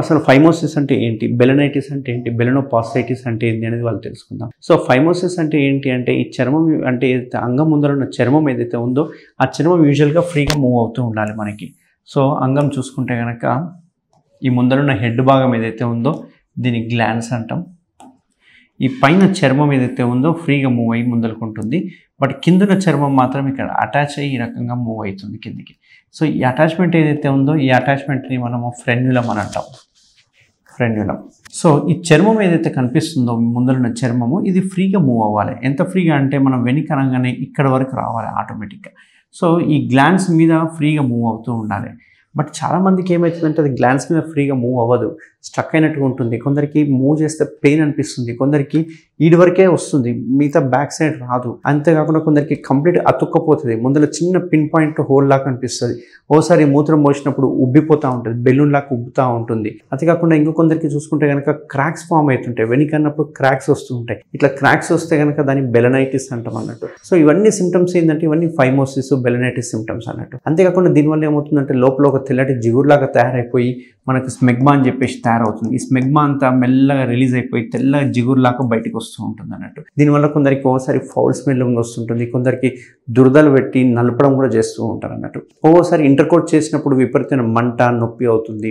అసలు ఫైమోసిస్ అంటే ఏంటి, బెలనైటిస్ అంటే ఏంటి, బెలనోపాస్టైటిస్ అంటే ఏంటి అనేది వాళ్ళు తెలుసుకుందాం. సో ఫైమోసిస్ అంటే ఏంటి అంటే ఈ చర్మం అంటే అంగం ముందర ఉన్న చర్మం ఏదైతే ఉందో ఆ చర్మం యూజువల్గా ఫ్రీగా మూవ్ అవుతూ ఉండాలి మనకి. సో అంగం చూసుకుంటే కనుక ఈ ముందరున్న హెడ్ భాగం ఏదైతే ఉందో దీన్ని గ్లాండ్స్ అంటాం. ఈ పైన చర్మం ఏదైతే ఉందో ఫ్రీగా మూవ్ అయ్యి ముందరుకుంటుంది. బట్ కిందున్న చర్మం మాత్రం ఇక్కడ అటాచ్ అయ్యి ఈ రకంగా మూవ్ అవుతుంది కిందికి. సో ఈ అటాచ్మెంట్ ఏదైతే ఉందో ఈ అటాచ్మెంట్ని మనము ఫ్రెన్యులం అని అంటాం. ఫ్రెన్యులం. సో ఈ చర్మం ఏదైతే కనిపిస్తుందో ముందరున్న చర్మము ఇది ఫ్రీగా మూవ్ అవ్వాలి. ఎంత ఫ్రీగా అంటే మనం వెనక అనగానే ఇక్కడ వరకు రావాలి ఆటోమేటిక్గా. సో ఈ గ్లాండ్స్ మీద ఫ్రీగా మూవ్ అవుతూ ఉండాలి. బట్ చాలామందికి ఏమవుతుందంటే అది గ్లాండ్స్ మీద ఫ్రీగా మూవ్ అవ్వదు, స్ట్రక్ అయినట్టుగా ఉంటుంది. కొందరికి మూవ్ చేస్తే పెయిన్ అనిపిస్తుంది, కొందరికి ఈడి వరకే వస్తుంది, మిగతా బ్యాక్ సైడ్ రాదు. అంతేకాకుండా కొందరికి కంప్లీట్ అతుక్కపోతుంది, ముందర చిన్న పిన్ పాయింట్ హోల్ లాగా అనిపిస్తుంది. ఓసారి మూత్రం పోసినప్పుడు ఉబ్బిపోతూ ఉంటుంది, బెలూన్ లాగా ఉబ్బుతూ ఉంటుంది. అంతేకాకుండా ఇంకో కొందరికి చూసుకుంటే కనుక క్రాక్స్ ఫామ్ అవుతుంటాయి, వెనకన్నప్పుడు క్రాక్స్ వస్తూ ఉంటాయి. ఇట్లా క్రాక్స్ వస్తే కనుక దాన్ని బెలనైటిస్ అంటాం అన్నట్టు. సో ఇవన్నీ సిమ్టమ్స్ ఏంటంటే ఇవన్నీ ఫైమోసిస్, బెలనైటిస్ సిమ్టమ్స్ అన్నట్టు. అంతేకాకుండా దీనివల్ల ఏమవుతుందంటే లోపల ఒక తెల్లటి జిగురులాగా తయారైపోయి మనకు స్మెగ్మా అని చెప్పేసి తయారవుతుంది. ఈ స్మెగ్మా అంతా మెల్లగా రిలీజ్ అయిపోయి తెల్లగా జిగురులాగా బయటకు వస్తూ ఉంటుంది అన్నట్టు. దీనివల్ల కొందరికి ఓసారి ఫౌల్ స్మెల్ వస్తుంటుంది, కొందరికి దురదలు పెట్టి నలపడం కూడా చేస్తూ ఉంటారు అన్నట్టు. ఓసారి ఇంటర్కోట్ చేసినప్పుడు విపరీతమైన మంట, నొప్పి అవుతుంది.